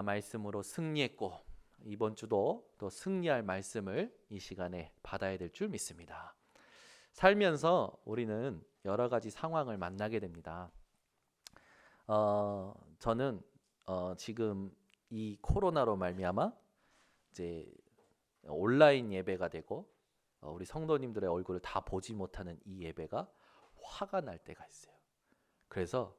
말씀으로 승리했고 이번 주도 또 승리할 말씀을 이 시간에 받아야 될 줄 믿습니다. 살면서 우리는 여러 가지 상황을 만나게 됩니다. 저는 지금 이 코로나로 말미암아 이제 온라인 예배가 되고 우리 성도님들의 얼굴을 다 보지 못하는 이 예배가 화가 날 때가 있어요. 그래서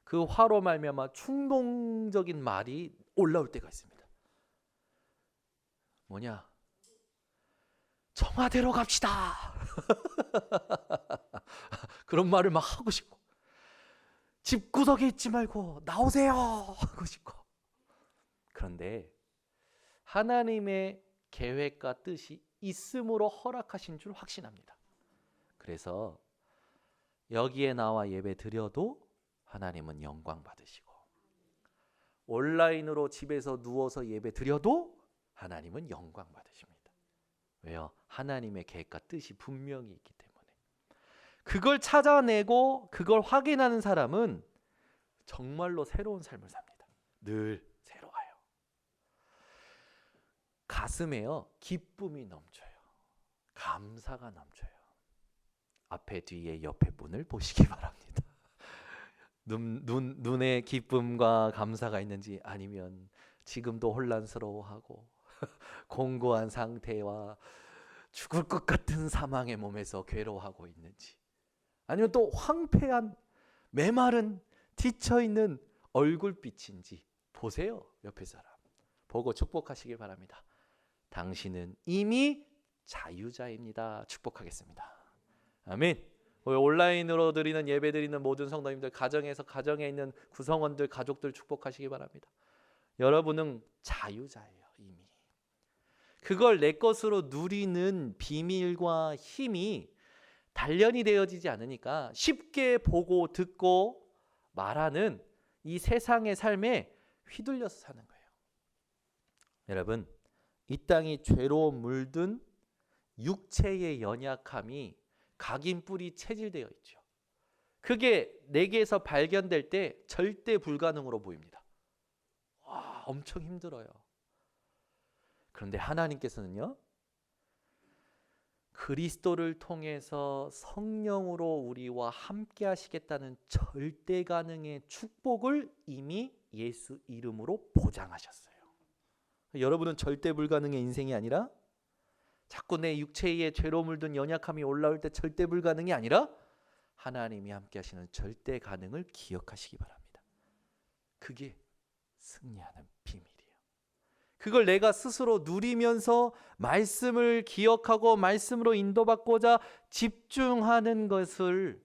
그 화로 말미암아 충동적인 말이 올라올 때가 있습니다. 뭐냐? 청와대로 갑시다. 그런 말을 막 하고 싶고, 집구석에 있지 말고 나오세요 하고 싶고. 그런데 하나님의 계획과 뜻이 있음으로 허락하신 줄 확신합니다. 그래서 여기에 나와 예배 드려도 하나님은 영광 받으시고, 온라인으로 집에서 누워서 예배 드려도 하나님은 영광 받으십니다. 왜요? 하나님의 계획과 뜻이 분명히 있기 때문에. 그걸 찾아내고 그걸 확인하는 사람은 정말로 새로운 삶을 삽니다. 늘 새로워요. 가슴에요 기쁨이 넘쳐요. 감사가 넘쳐요. 앞에 뒤에 옆에 분을 보시기 바랍니다. 눈에 기쁨과 감사가 있는지, 아니면 지금도 혼란스러워하고 공고한 상태와 죽을 것 같은 사망의 몸에서 괴로워하고 있는지, 아니면 또 황폐한 메마른 지쳐있는 얼굴빛인지 보세요. 옆에 사람 보고 축복하시길 바랍니다. 당신은 이미 자유자입니다. 축복하겠습니다. 아멘. 온라인으로 드리는 예배 드리는 모든 성도님들, 가정에서 가정에 있는 구성원들, 가족들 축복하시기 바랍니다. 여러분은 자유자예요. 이미 그걸 내 것으로 누리는 비밀과 힘이 단련이 되어지지 않으니까 쉽게 보고 듣고 말하는 이 세상의 삶에 휘둘려서 사는 거예요. 여러분, 이 땅이 죄로 물든 육체의 연약함이 각인 뿌리 체질되어 있죠. 그게 내게서 발견될 때 절대 불가능으로 보입니다. 와, 엄청 힘들어요. 그런데 하나님께서는요, 그리스도를 통해서 성령으로 우리와 함께 하시겠다는 절대 가능의 축복을 이미 예수 이름으로 보장하셨어요. 여러분은 절대 불가능의 인생이 아니라, 자꾸 내 육체의 죄로 물든 연약함이 올라올 때 절대 불가능이 아니라 하나님이 함께 하시는 절대 가능을 기억하시기 바랍니다. 그게 승리하는 비밀이에요. 그걸 내가 스스로 누리면서 말씀을 기억하고 말씀으로 인도받고자 집중하는 것을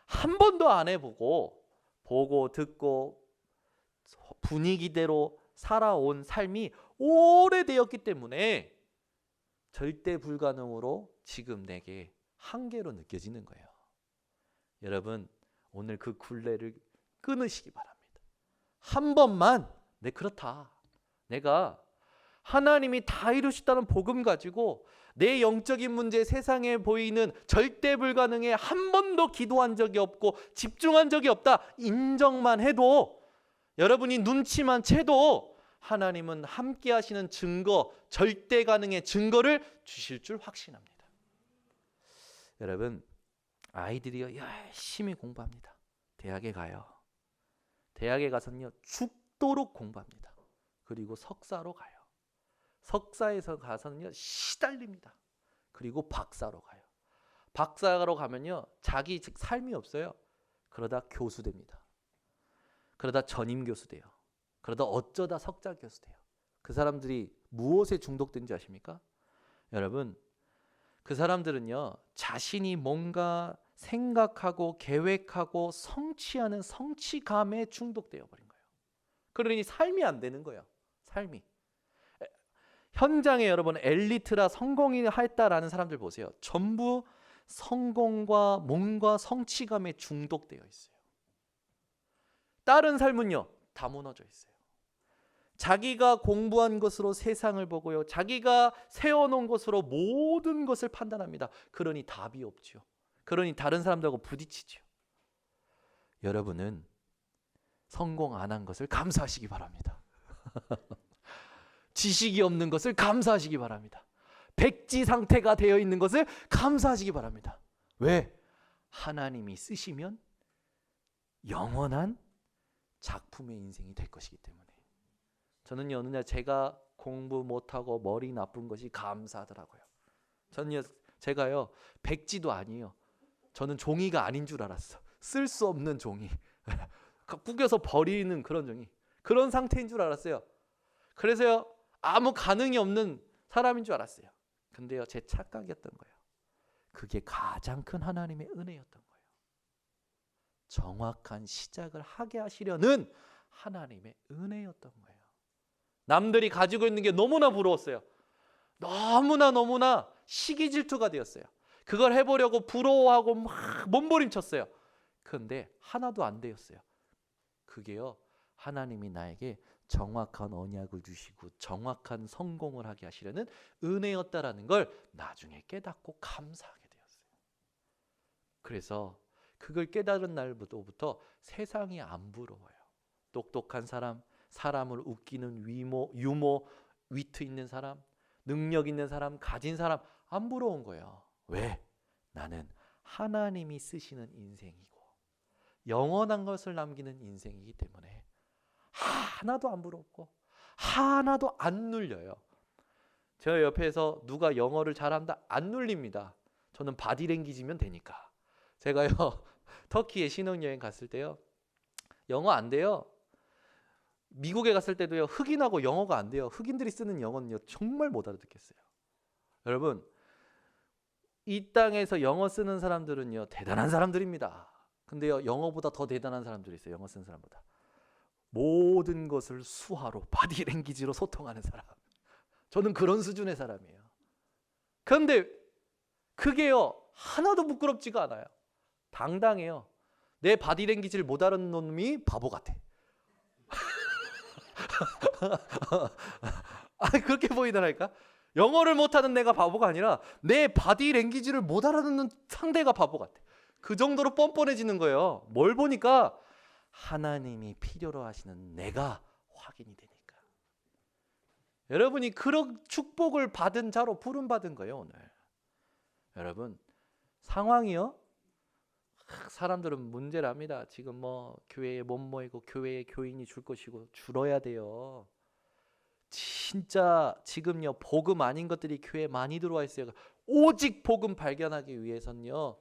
한 번도 안 해보고 보고 듣고 분위기대로 살아온 삶이 오래되었기 때문에 절대 불가능으로 지금 내게 한계로 느껴지는 거예요. 여러분, 오늘 그 굴레를 끊으시기 바랍니다. 한 번만 그렇다. 내가 하나님이 다 이루셨다는 복음 가지고 내 영적인 문제, 세상에 보이는 절대 불가능에 한 번도 기도한 적이 없고 집중한 적이 없다. 인정만 해도, 여러분이 눈치만 채도 하나님은 함께 하시는 증거, 절대 가능의 증거를 주실 줄 확신합니다. 여러분, 아이들이요 열심히 공부합니다. 대학에 가요. 대학에 가서는요 죽도록 공부합니다. 그리고 석사로 가요. 석사에서 가서는요 시달립니다. 그리고 박사로 가요. 박사로 가면요 자기 삶이 없어요. 그러다 교수 됩니다. 그러다 전임 교수 돼요. 그러다 어쩌다 석자 교수 돼요. 그 사람들이 무엇에 중독된지 아십니까? 여러분, 그 사람들은요 자신이 뭔가 생각하고 계획하고 성취하는 성취감에 중독되어 버린 거예요. 그러니 삶이 안 되는 거예요. 삶이. 현장에 여러분 엘리트라 성공이 했다라는 사람들 보세요. 전부 성공과 뭔가 성취감에 중독되어 있어요. 다른 삶은요 다 무너져 있어요. 자기가 공부한 것으로 세상을 보고요, 자기가 세워놓은 것으로 모든 것을 판단합니다. 그러니 답이 없죠. 그러니 다른 사람들하고 부딪히죠. 여러분은 성공 안 한 것을 감사하시기 바랍니다. 지식이 없는 것을 감사하시기 바랍니다. 백지 상태가 되어 있는 것을 감사하시기 바랍니다. 왜? 하나님이 쓰시면 영원한 작품의 인생이 될 것이기 때문에. 저는요, 어느 날 제가 공부 못하고 머리 나쁜 것이 감사하더라고요. 저는요, 제가요, 백지도 아니에요. 저는 종이가 아닌 줄 알았어. 쓸 수 없는 종이. 구겨서 버리는 그런 종이. 그런 상태인 줄 알았어요. 그래서요, 아무 가능이 없는 사람인 줄 알았어요. 근데요, 제 착각이었던 거예요. 그게 가장 큰 하나님의 은혜였던 거예요. 정확한 시작을 하게 하시려는 하나님의 은혜였던 거예요. 남들이 가지고 있는 게 너무나 부러웠어요. 너무나 시기 질투가 되었어요. 그걸 해보려고 부러워하고 막 몸부림쳤어요. 그런데 하나도 안 되었어요. 그게요, 하나님이 나에게 정확한 언약을 주시고 정확한 성공을 하게 하시려는 은혜였다라는 걸 나중에 깨닫고 감사하게 되었어요. 그래서 그걸 깨달은 날부터 세상이 안 부러워요. 똑똑한 사람, 사람을 웃기는 유머, 위트 있는 사람, 능력 있는 사람, 가진 사람 안 부러운 거예요. 왜? 나는 하나님이 쓰시는 인생이고 영원한 것을 남기는 인생이기 때문에 하나도 안 부럽고 하나도 안 눌려요. 저 옆에서 누가 영어를 잘한다 안 눌립니다. 저는 바디랭귀지면 되니까. 제가요 터키에 신혼여행 갔을 때요, 영어 안 돼요. 미국에 갔을 때도요, 흑인하고 영어가 안 돼요. 흑인들이 쓰는 영어는요 정말 못 알아듣겠어요. 여러분, 이 땅에서 영어 쓰는 사람들은요 대단한 사람들입니다. 근데요, 영어보다 더 대단한 사람들이 있어요. 영어 쓰는 사람보다. 모든 것을 수화로, 바디랭귀지로 소통하는 사람. 저는 그런 수준의 사람이에요. 그런데 그게요 하나도 부끄럽지가 않아요. 당당해요. 내 바디랭귀지를 못 알아듣는 놈이 바보 같아. 아니, 그렇게 보이더라니까. 영어를 못하는 내가 바보가 아니라 내 바디랭귀지를 못 알아듣는 상대가 바보 같아. 그 정도로 뻔뻔해지는 거예요. 뭘 보니까 하나님이 필요로 하시는 내가 확인이 되니까. 여러분이 그런 축복을 받은 자로 부름받은 거예요, 오늘. 여러분, 상황이요, 사람들은 문제를 합니다. 지금 뭐 교회에 못 모이고 교회에 교인이 줄 것이고 줄어야 돼요. 진짜 지금요 복음 아닌 것들이 교회에 많이 들어와 있어요. 오직 복음 발견하기 위해서는요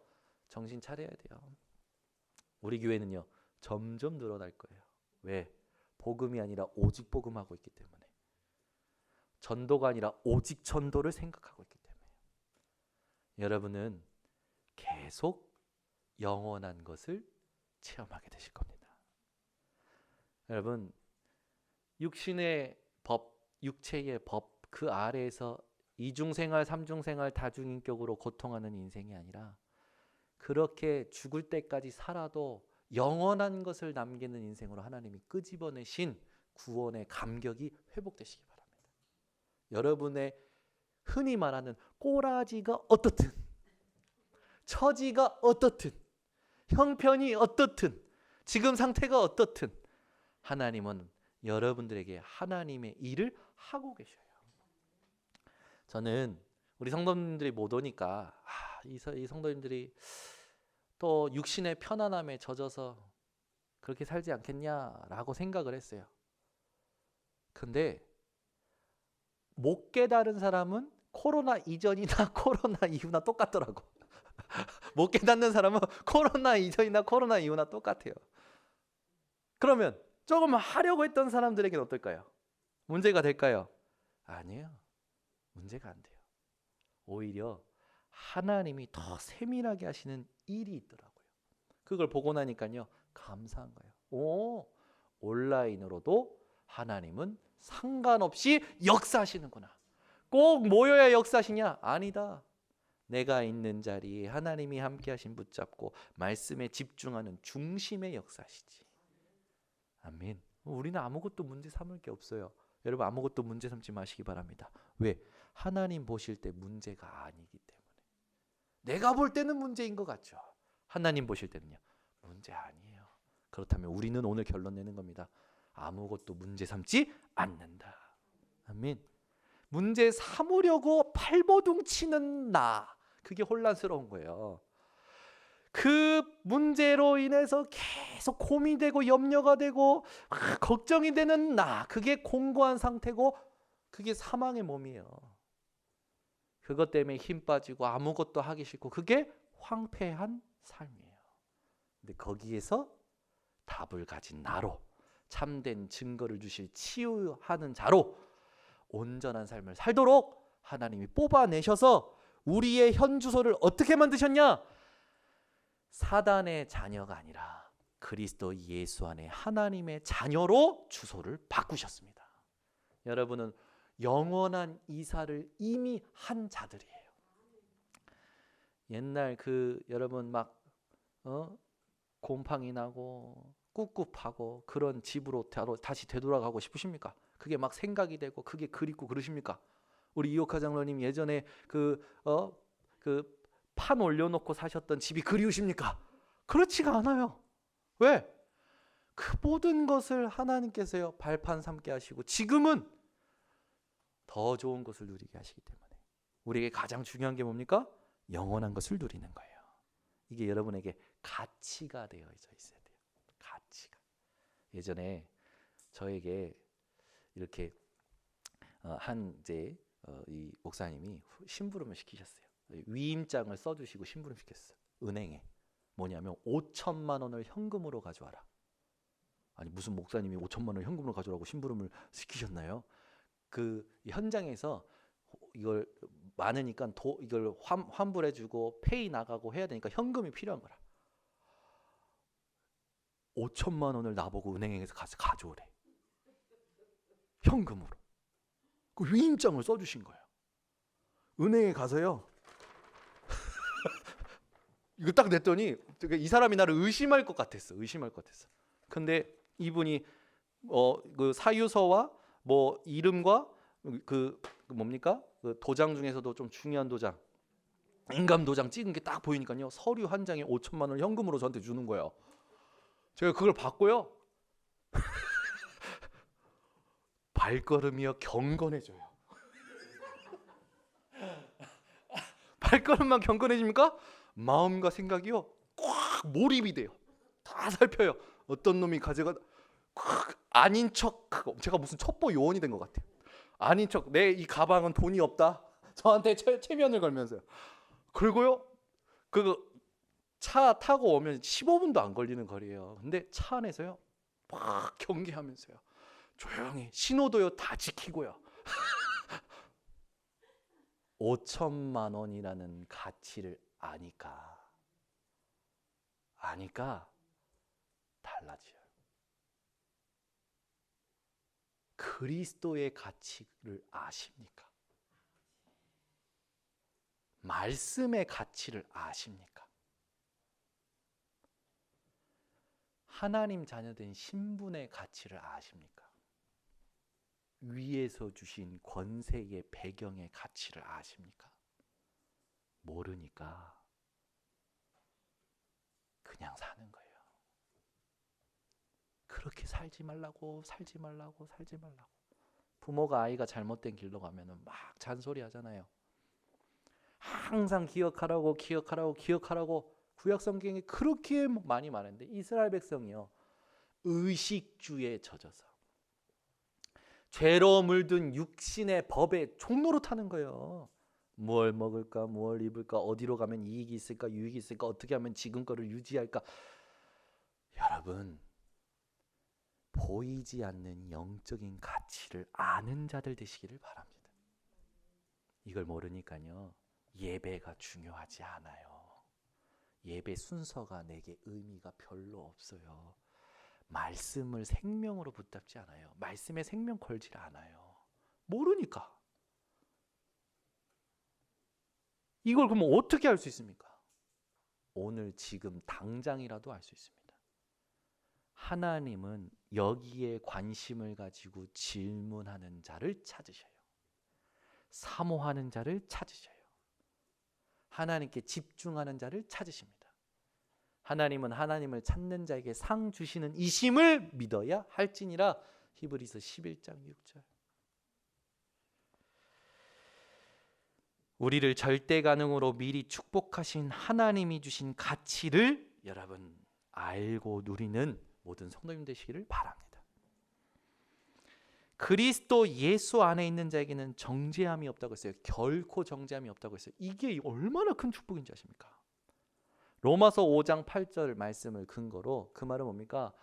정신 차려야 돼요. 우리 교회는요 점점 늘어날 거예요. 왜? 복음이 아니라 오직 복음하고 있기 때문에. 전도가 아니라 오직 전도를 생각하고 있기 때문에. 여러분은 계속 영원한 것을 체험하게 되실 겁니다. 여러분, 육신의 법, 육체의 법, 그 아래에서 이중생활, 삼중생활, 다중인격으로 고통하는 인생이 아니라 그렇게 죽을 때까지 살아도 영원한 것을 남기는 인생으로 하나님이 끄집어내신 구원의 감격이 회복되시기 바랍니다. 여러분의 흔히 말하는 꼬라지가 어떻든, 처지가 어떻든, 형편이 어떻든, 지금 상태가 어떻든 하나님은 여러분들에게 하나님의 일을 하고 계셔요. 저는 우리 성도님들이 못 오니까 이 성도님들이 또 육신의 편안함에 젖어서 그렇게 살지 않겠냐라고 생각을 했어요. 근데 못 깨달은 사람은 코로나 이전이나 코로나 이후나 똑같더라고. 못 깨닫는 사람은 코로나 이전이나 코로나 이후나 똑같아요. 그러면 조금 하려고 했던 사람들에게는 어떨까요? 문제가 될까요? 아니에요. 문제가 안 돼요. 오히려 하나님이 더 세밀하게 하시는 일이 있더라고요. 그걸 보고 나니까요 감사한 거예요. 오, 온라인으로도 하나님은 상관없이 역사하시는구나. 꼭 모여야 역사하시냐? 아니다. 내가 있는 자리에 하나님이 함께 하신 붙잡고 말씀에 집중하는 중심의 역사시지. 아멘. 우리는 아무것도 문제 삼을 게 없어요. 여러분, 아무것도 문제 삼지 마시기 바랍니다. 왜? 하나님 보실 때 문제가 아니기 때문에. 내가 볼 때는 문제인 것 같죠. 하나님 보실 때는요 문제 아니에요. 그렇다면 우리는 오늘 결론 내는 겁니다. 아무것도 문제 삼지 않는다. 아멘. 문제 삼으려고 발버둥치는 나, 그게 혼란스러운 거예요. 그 문제로 인해서 계속 고민되고 염려가 되고 걱정이 되는 나, 그게 공고한 상태고 그게 사망의 몸이에요. 그것 때문에 힘 빠지고 아무것도 하기 싫고 그게 황폐한 삶이에요. 근데 거기에서 답을 가진 나로, 참된 증거를 주실 치유하는 자로 온전한 삶을 살도록 하나님이 뽑아내셔서 우리의 현 주소를 어떻게 만드셨냐? 사단의 자녀가 아니라 그리스도 예수 안에 하나님의 자녀로 주소를 바꾸셨습니다. 여러분은 영원한 이사를 이미 한 자들이에요. 옛날 여러분 막 곰팡이 나고 꿉꿉하고 그런 집으로 다시 되돌아가고 싶으십니까? 그게 막 생각이 되고 그게 그립고 그러십니까? 우리 이옥하 장로님 예전에 판 올려놓고 사셨던 집이 그리우십니까? 그렇지가 않아요. 왜? 그 모든 것을 하나님께서요 발판 삼게 하시고 지금은 더 좋은 것을 누리게 하시기 때문에 우리에게 가장 중요한 게 뭡니까? 영원한 것을 누리는 거예요. 이게 여러분에게 가치가 되어 있어야 돼요. 가치가. 예전에 저에게 이렇게 이 목사님이 심부름을 시키셨어요. 위임장을 써주시고 심부름 시켰어요. 은행에. 뭐냐면 5천만 원을 현금으로 가져와라. 아니 무슨 목사님이 5천만 원을 현금으로 가져오라고 심부름을 시키셨나요? 그 현장에서 이걸 많으니까 이걸 환불해주고 페이 나가고 해야 되니까 현금이 필요한 거라. 5천만 원을 나보고 은행에서 가서 가져오래. 현금으로. 그 위임장을 써주신 거예요. 은행에 가서요. 이거 딱 냈더니 이 사람이 나를 의심할 것 같았어. 근데 이분이 그 사유서와 뭐 이름과 그 뭡니까? 그 도장 중에서도 좀 중요한 도장, 인감 도장 찍은 게 딱 보이니까요. 서류 한 장에 5천만 원 현금으로 저한테 주는 거예요. 제가 그걸 받고요. 발걸음이요 경건해져요. 발걸음만 경건해집니까? 마음과 생각이요 꽉 몰입이 돼요. 다 살펴요. 어떤 놈이 가져가 아닌 척, 제가 무슨 첩보 요원이 된 것 같아요. 아닌 척, 내 이 가방은 돈이 없다. 저한테 체면을 걸면서요. 그리고요, 차 타고 오면 15분도 안 걸리는 거리예요. 근데 차 안에서요, 막 경계하면서요, 조용히 신호도요 다 지키고요. 5천만 원이라는 가치를 아니까 달라져요. 그리스도의 가치를 아십니까? 말씀의 가치를 아십니까? 하나님 자녀된 신분의 가치를 아십니까? 위에서 주신 권세의 배경의 가치를 아십니까? 모르니까 그냥 사는 거예요. 그렇게 살지 말라고. 부모가 아이가 잘못된 길로 가면은 막 잔소리 하잖아요. 항상 기억하라고 구약 성경에 그렇게 많이 말하는데 이스라엘 백성이요 의식주에 젖어서 죄로 물든 육신의 법에 종로로 타는 거예요. 무얼 먹을까, 무얼 입을까, 어디로 가면 이익이 있을까, 유익이 있을까, 어떻게 하면 지금 거를 유지할까. 여러분, 보이지 않는 영적인 가치를 아는 자들 되시기를 바랍니다. 이걸 모르니까요, 예배가 중요하지 않아요. 예배 순서가 내게 의미가 별로 없어요. 말씀을 생명으로 붙잡지 않아요. 말씀에 생명 걸질 않아요. 모르니까. 이걸 그러면 어떻게 할 수 있습니까? 오늘 지금 당장이라도 알 수 있습니다. 하나님은 여기에 관심을 가지고 질문하는 자를 찾으셔요. 사모하는 자를 찾으셔요. 하나님께 집중하는 자를 찾으십니다. 하나님은 하나님을 찾는 자에게 상 주시는 이심을 믿어야 할지니라. 히브리서 11장 6절. 우리를 절대 가능으로 미리 축복하신 하나님이 주신 가치를 여러분 알고 누리는 모든 성도님 되시기를 바랍니다. 그리스도 예수 안에 있는 자에게는 정죄함이 없다고 했어요. 결코 정죄함이 없다고 했어요. 이게 얼마나 큰 축복인지 아십니까? 로마서 5장 8절 말씀을 근거로 그 말은 뭡니까?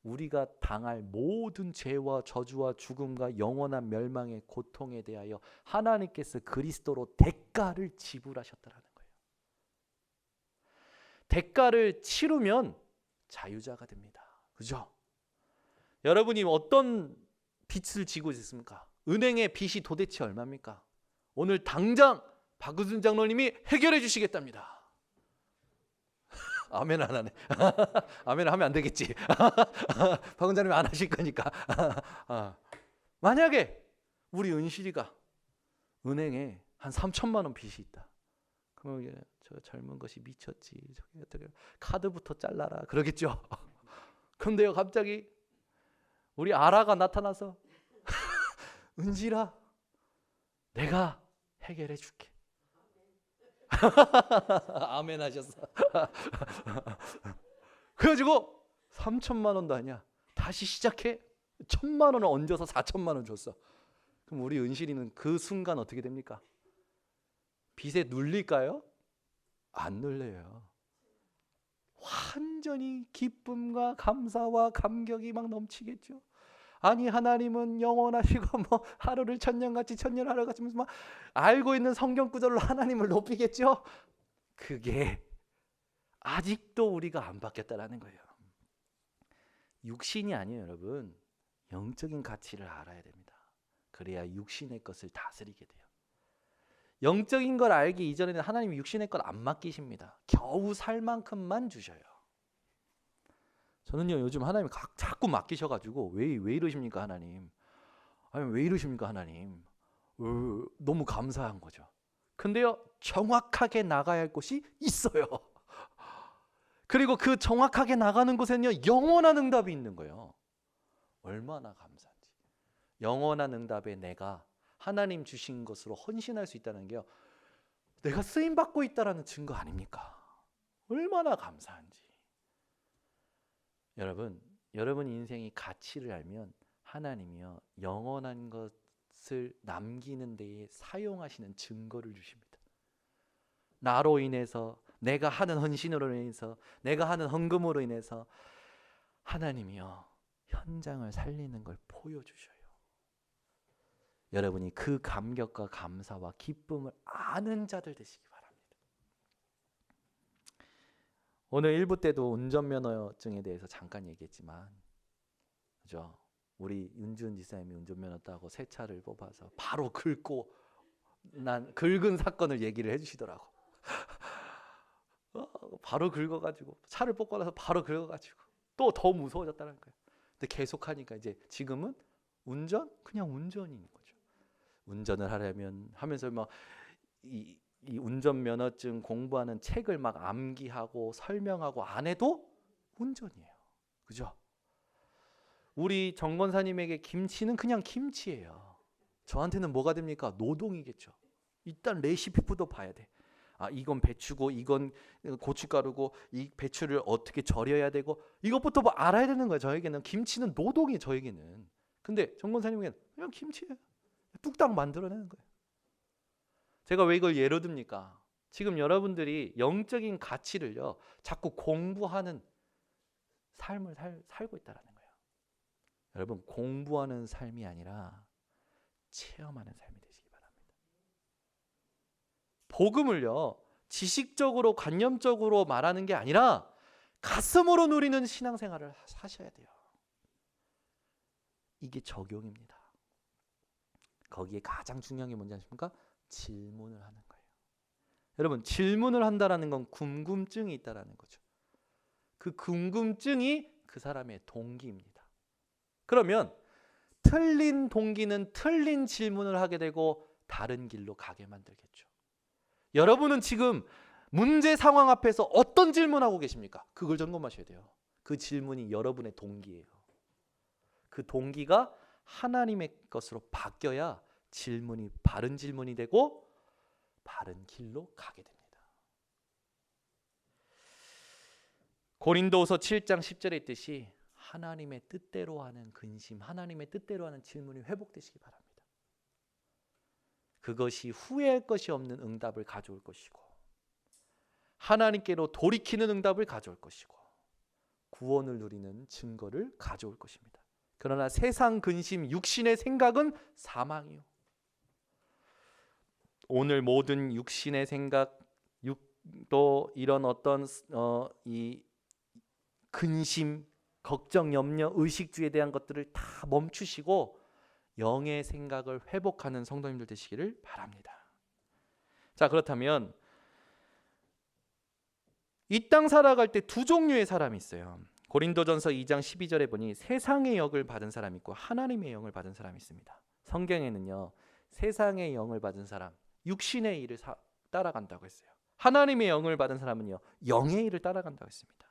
우리가 당할 모든 죄와 저주와 죽음과 영원한 멸망의 고통에 대하여 하나님께서 그리스도로 대가를 지불하셨다라는 거예요. 대가를 치르면 자유자가 됩니다. 그죠? 여러분이 어떤 빚을 지고 있습니까? 은행의 빚이 도대체 얼마입니까? 오늘 당장 박우순 장로님이 해결해 주시겠답니다. 아멘 안 하네. 아멘 하면 안 되겠지. 박 원장님이 안 하실 거니까. 만약에 우리 은실이가 은행에 한 3천만 원 빚이 있다. 그러면 저 젊은 것이 미쳤지. 저기 어떻게 카드부터 잘라라. 그러겠죠. 그런데요 갑자기 우리 아라가 나타나서 은실아 내가 해결해 줄게. 아멘 하셨어. 그래가지고 3천만 원도 아니야. 다시 시작해. 1,000만 원을 얹어서 4천만 원 줬어. 그럼 우리 은실이는 그 순간 어떻게 됩니까? 빚에 눌릴까요? 안 눌려요. 완전히 기쁨과 감사와 감격이 막 넘치겠죠. 아니 하나님은 영원하시고 뭐 하루를 천년같이 천년 하루같이 막 알고 있는 성경 구절로 하나님을 높이겠죠. 그게 아직도 우리가 안 바뀌었다라는 거예요. 육신이 아니에요 여러분. 영적인 가치를 알아야 됩니다. 그래야 육신의 것을 다스리게 돼요. 영적인 걸 알기 이전에는 하나님이 육신의 것 안 맡기십니다. 겨우 살 만큼만 주셔요. 저는요 요즘 하나님 자꾸 맡기셔가지고 왜 이러십니까 하나님? 아니 왜 이러십니까 하나님? 너무 감사한 거죠. 근데요 정확하게 나가야 할 곳이 있어요. 그리고 그 정확하게 나가는 곳에는요 영원한 응답이 있는 거예요. 얼마나 감사한지. 영원한 응답에 내가 하나님 주신 것으로 헌신할 수 있다는 게요 내가 쓰임 받고 있다라는 증거 아닙니까? 얼마나 감사한지. 여러분 인생이 가치를 알면 하나님이요 영원한 것을 남기는 데에 사용하시는 증거를 주십니다. 나로 인해서 내가 하는 헌신으로 인해서 내가 하는 헌금으로 인해서 하나님이요 현장을 살리는 걸 보여주셔요. 여러분이 그 감격과 감사와 기쁨을 아는 자들 되시기 바랍니다. 오늘 1부 때도 운전면허증에 대해서 잠깐 얘기했지만 그죠? 우리 윤준 지사님이 운전면허 따고 새 차를 뽑아서 바로 긁은 사건을 얘기를 해주시더라고. 바로 긁어가지고 차를 뽑고 나서 바로 긁어가지고 또 더 무서워졌다는 거예요. 근데 계속하니까 이제 지금은 그냥 운전인 거죠. 운전을 하려면 하면서 막 이 운전면허증 공부하는 책을 막 암기하고 설명하고 안 해도 운전이에요. 그죠? 우리 정 권사님에게 김치는 그냥 김치예요. 저한테는 뭐가 됩니까? 노동이겠죠. 일단 레시피부터 봐야 돼. 이건 배추고 이건 고춧가루고 이 배추를 어떻게 절여야 되고 이것부터 뭐 알아야 되는 거예요. 저에게는 김치는 노동이 저에게는. 근데 정 권사님에게는 그냥 김치예요. 뚝딱 만들어내는 거예요. 제가 왜 이걸 예로 듭니까? 지금 여러분들이 영적인 가치를요 자꾸 공부하는 삶을 살고 있다는 거예요. 여러분 공부하는 삶이 아니라 체험하는 삶이 되시기 바랍니다. 복음을요 지식적으로 관념적으로 말하는 게 아니라 가슴으로 누리는 신앙생활을 하셔야 돼요. 이게 적용입니다. 거기에 가장 중요한 게 뭔지 아십니까? 질문을 하는 거예요. 여러분 질문을 한다라는 건 궁금증이 있다라는 거죠. 그 궁금증이 그 사람의 동기입니다. 그러면 틀린 동기는 틀린 질문을 하게 되고 다른 길로 가게 만들겠죠. 여러분은 지금 문제 상황 앞에서 어떤 질문하고 계십니까? 그걸 점검하셔야 돼요. 그 질문이 여러분의 동기예요. 그 동기가 하나님의 것으로 바뀌어야 질문이 바른 질문이 되고 바른 길로 가게 됩니다. 고린도후서 7장 10절에 있듯이 하나님의 뜻대로 하는 근심, 하나님의 뜻대로 하는 질문이 회복되시기 바랍니다. 그것이 후회할 것이 없는 응답을 가져올 것이고 하나님께로 돌이키는 응답을 가져올 것이고 구원을 누리는 증거를 가져올 것입니다. 그러나 세상 근심, 육신의 생각은 사망이요. 오늘 모든 육신의 생각, 또 이런 어떤 이 근심, 걱정, 염려, 의식주에 대한 것들을 다 멈추시고 영의 생각을 회복하는 성도님들 되시기를 바랍니다. 자, 그렇다면 이 땅 살아갈 때 두 종류의 사람이 있어요. 고린도전서 2장 12절에 보니 세상의 영을 받은 사람이 있고 하나님의 영을 받은 사람이 있습니다. 성경에는요, 세상의 영을 받은 사람, 육신의 일을 따라간다고 했어요. 하나님의 영을 받은 사람은요, 영의 일을 따라간다고 했습니다.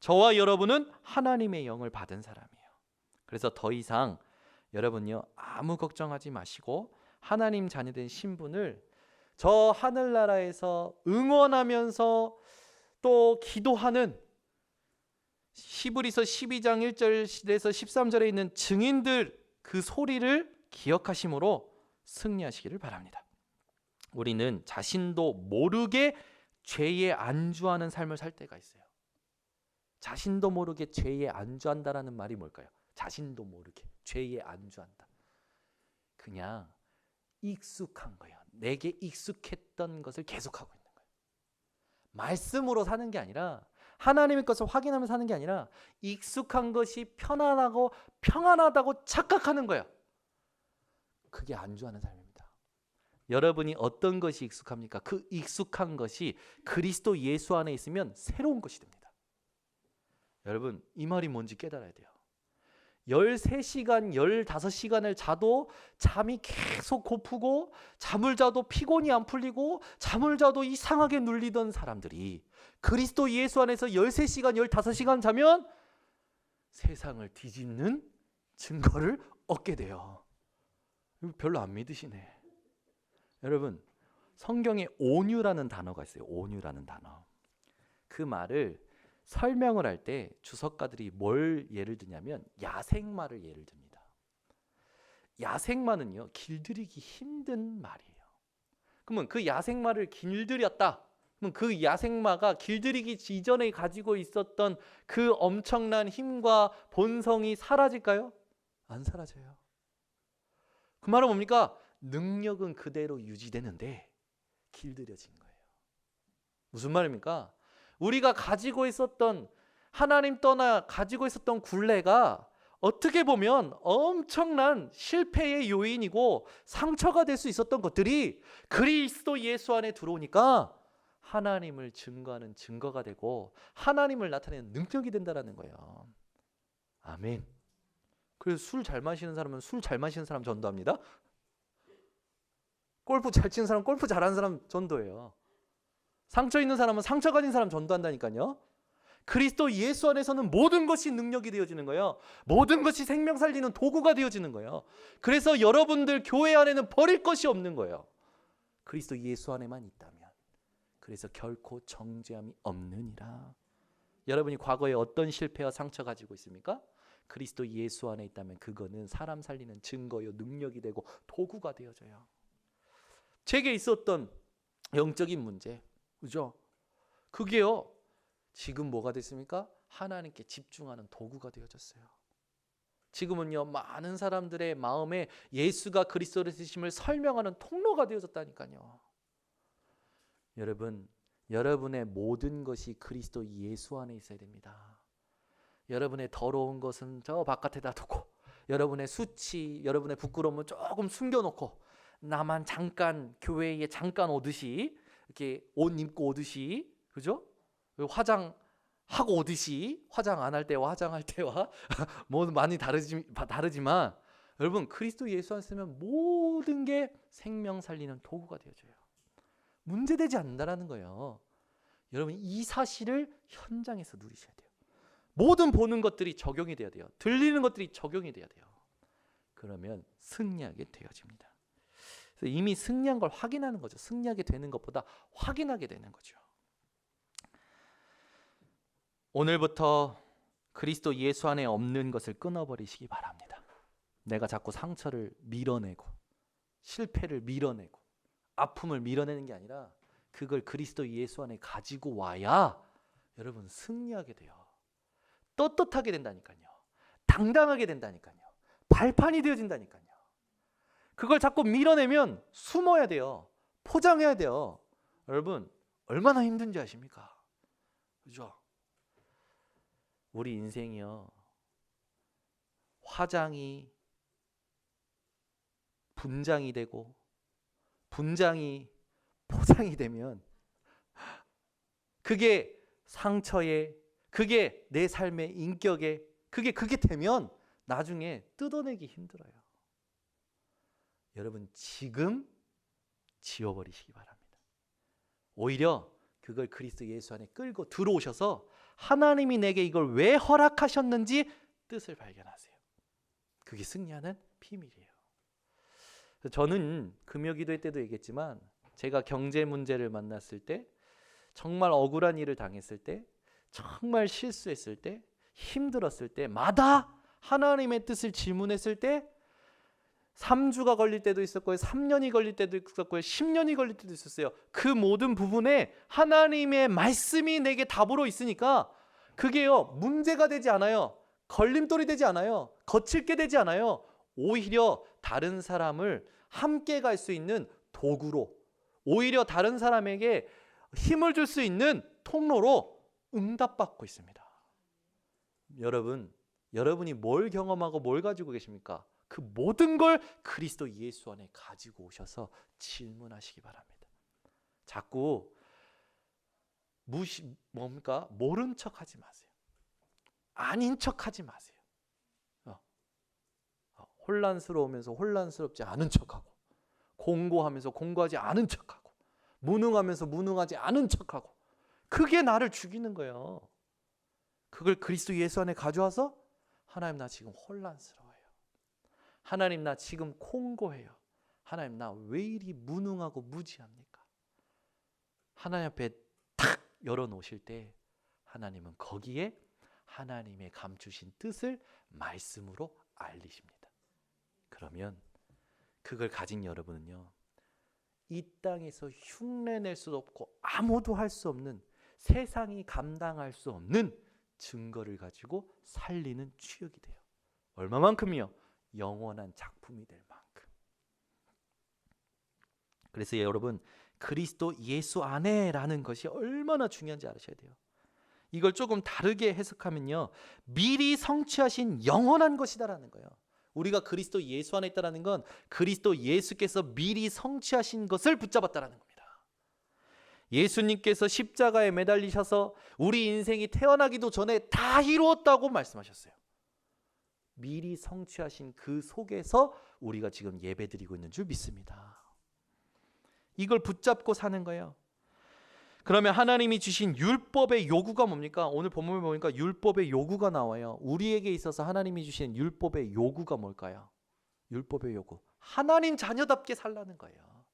저와 여러분은 하나님의 영을 받은 사람이에요. 그래서 더 이상 여러분요, 아무 걱정하지 마시고 하나님 자녀된 신분을 저 하늘나라에서 응원하면서 또 기도하는 히브리서 12장 1절에서 13절에 있는 증인들 그 소리를 기억하심으로 승리하시기를 바랍니다. 우리는 자신도 모르게 죄에 안주하는 삶을 살 때가 있어요. 자신도 모르게 죄에 안주한다라는 말이 뭘까요? 자신도 모르게 죄에 안주한다. 그냥 익숙한 거예요. 내게 익숙했던 것을 계속하고 있는 거예요. 말씀으로 사는 게 아니라 하나님의 것을 확인하면서 사는 게 아니라 익숙한 것이 편안하고 평안하다고 착각하는 거예요. 그게 안주하는 삶입니다. 여러분이 어떤 것이 익숙합니까? 그 익숙한 것이 그리스도 예수 안에 있으면 새로운 것이 됩니다. 여러분, 이 말이 뭔지 깨달아야 돼요. 13시간, 15시간을 자도 잠이 계속 고프고 잠을 자도 피곤이 안 풀리고 잠을 자도 이상하게 눌리던 사람들이 그리스도 예수 안에서 13시간, 15시간 자면 세상을 뒤집는 증거를 얻게 돼요. 별로 안 믿으시네. 여러분, 성경에 온유라는 단어가 있어요. 온유라는 단어. 그 말을 설명을 할 때 주석가들이 뭘 예를 드냐면 야생마를 예를 듭니다. 야생마는요, 길들이기 힘든 말이에요. 그러면 그 야생마를 길들였다. 그럼 그 야생마가 길들이기 이전에 가지고 있었던 그 엄청난 힘과 본성이 사라질까요? 안 사라져요. 그 말은 뭡니까? 능력은 그대로 유지되는데 길들여진 거예요. 무슨 말입니까? 우리가 가지고 있었던 하나님 떠나 가지고 있었던 굴레가 어떻게 보면 엄청난 실패의 요인이고 상처가 될 수 있었던 것들이 그리스도 예수 안에 들어오니까 하나님을 증거하는 증거가 되고 하나님을 나타내는 능력이 된다라는 거예요. 아멘. 그래서 술 잘 마시는 사람은 술 잘 마시는 사람 전도합니다. 골프 잘 치는 사람 골프 잘하는 사람 전도해요. 상처 있는 사람은 상처 가진 사람 전도한다니까요. 그리스도 예수 안에서는 모든 것이 능력이 되어지는 거예요. 모든 것이 생명 살리는 도구가 되어지는 거예요. 그래서 여러분들 교회 안에는 버릴 것이 없는 거예요. 그리스도 예수 안에만 있다면. 그래서 결코 정죄함이 없느니라. 여러분이 과거에 어떤 실패와 상처 가지고 있습니까? 그리스도 예수 안에 있다면 그거는 사람 살리는 증거요, 능력이 되고 도구가 되어져요. 제게 있었던 영적인 문제, 그죠? 그게요, 지금 뭐가 됐습니까? 하나님께 집중하는 도구가 되어졌어요. 지금은요, 많은 사람들의 마음에 예수가 그리스도의 되심을 설명하는 통로가 되어졌다니까요. 여러분, 여러분의 모든 것이 그리스도 예수 안에 있어야 됩니다. 여러분의 더러운 것은 저 바깥에다 두고, 여러분의 수치, 여러분의 부끄러움은 조금 숨겨놓고, 나만 잠깐 교회에 잠깐 오듯이, 이렇게 옷 입고 오듯이, 그죠? 화장하고 오듯이, 화장 안 할 때와 화장할 때와 뭐 많이 다르지만, 여러분 그리스도 예수 안에 있으면 모든 게 생명 살리는 도구가 되어져요. 문제되지 않는다라는 거예요. 여러분 이 사실을 현장에서 누리셔야 돼요. 모든 보는 것들이 적용이 돼야 돼요. 들리는 것들이 적용이 돼야 돼요. 그러면 승리하게 되어집니다. 그래서 이미 승리한 걸 확인하는 거죠. 승리하게 되는 것보다 확인하게 되는 거죠. 오늘부터 그리스도 예수 안에 없는 것을 끊어버리시기 바랍니다. 내가 자꾸 상처를 밀어내고 실패를 밀어내고 아픔을 밀어내는 게 아니라 그걸 그리스도 예수 안에 가지고 와야 여러분 승리하게 돼요. 떳떳하게 된다니까요. 당당하게 된다니까요. 발판이 되어진다니까요. 그걸 자꾸 밀어내면 숨어야 돼요. 포장해야 돼요. 여러분 얼마나 힘든지 아십니까? 그죠? 우리 인생이요. 화장이 분장이 되고 분장이 포장이 되면 그게 상처에, 그게 내 삶의 인격에, 그게 되면 나중에 뜯어내기 힘들어요. 여러분 지금 지워버리시기 바랍니다. 오히려 그걸 그리스도 예수 안에 끌고 들어오셔서 하나님이 내게 이걸 왜 허락하셨는지 뜻을 발견하세요. 그게 승리하는 비밀이에요. 저는 금요기도회 때도 얘기했지만 제가 경제 문제를 만났을 때, 정말 억울한 일을 당했을 때, 정말 실수했을 때, 힘들었을 때마다 하나님의 뜻을 질문했을 때 3주가 걸릴 때도 있었고요. 3년이 걸릴 때도 있었고요. 10년이 걸릴 때도 있었어요. 그 모든 부분에 하나님의 말씀이 내게 답으로 있으니까 그게요 문제가 되지 않아요. 걸림돌이 되지 않아요. 거칠 게 되지 않아요. 오히려 다른 사람을 함께 갈 수 있는 도구로, 오히려 다른 사람에게 힘을 줄 수 있는 통로로 응답받고 있습니다. 여러분이 뭘 경험하고 뭘 가지고 계십니까? 그 모든 걸 그리스도 예수 안에 가지고 오셔서 질문하시기 바랍니다. 자꾸 모른 척하지 마세요. 아닌 척하지 마세요. 혼란스러우면서 혼란스럽지 않은 척하고, 공고하면서 공고하지 않은 척하고, 무능하면서 무능하지 않은 척하고, 그게 나를 죽이는 거예요. 그걸 그리스도 예수 안에 가져와서 하나님 나 지금 혼란스러워요. 하나님 나 지금 공고해요. 하나님 나 왜 이리 무능하고 무지합니까? 하나님 앞에 탁 열어놓으실 때 하나님은 거기에 하나님의 감추신 뜻을 말씀으로 알리십니다. 그러면 그걸 가진 여러분은요, 이 땅에서 흉내낼 수도 없고 아무도 할 수 없는, 세상이 감당할 수 없는 증거를 가지고 살리는 취역이 돼요. 얼마만큼이요? 영원한 작품이 될 만큼. 그래서 여러분 그리스도 예수 안에라는 것이 얼마나 중요한지 아셔야 돼요. 이걸 조금 다르게 해석하면요, 미리 성취하신 영원한 것이다라는 거예요. 우리가 그리스도 예수 안에 있다는 건 그리스도 예수께서 미리 성취하신 것을 붙잡았다는 겁니다. 예수님께서 십자가에 매달리셔서 우리 인생이 태어나기도 전에 다 이루었다고 말씀하셨어요. 미리 성취하신 그 속에서 우리가 지금 예배드리고 있는 줄 믿습니다. 이걸 붙잡고 사는 거예요. 그러면 하나님이 주신 율법의 요구가 뭡니까? 오늘 본문을 보니까 율법의 요구가 나와요. 우리에게 있어서 하나님이 주신 율법의 요구가 뭘까요? 율법의 요구, 하나님 자녀답게 살라는 거예요.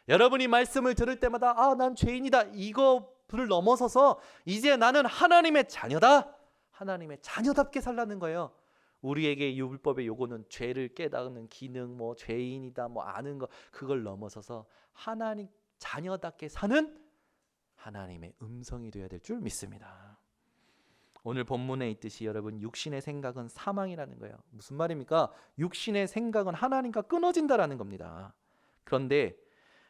여러분이 말씀을 들을 때마다 난 죄인이다, 이거를 넘어서서 이제 나는 하나님의 자녀다, 하나님의 자녀답게 살라는 거예요. 우리에게 율법의 요구는 죄를 깨닫는 기능, 죄인이다, 아는 거, 그걸 넘어서서 하나님 자녀답게 사는 하나님의 음성이 되어야 될 줄 믿습니다. 오늘 본문에 있듯이 여러분 육신의 생각은 사망이라는 거예요. 무슨 말입니까? 육신의 생각은 하나님과 끊어진다라는 겁니다. 그런데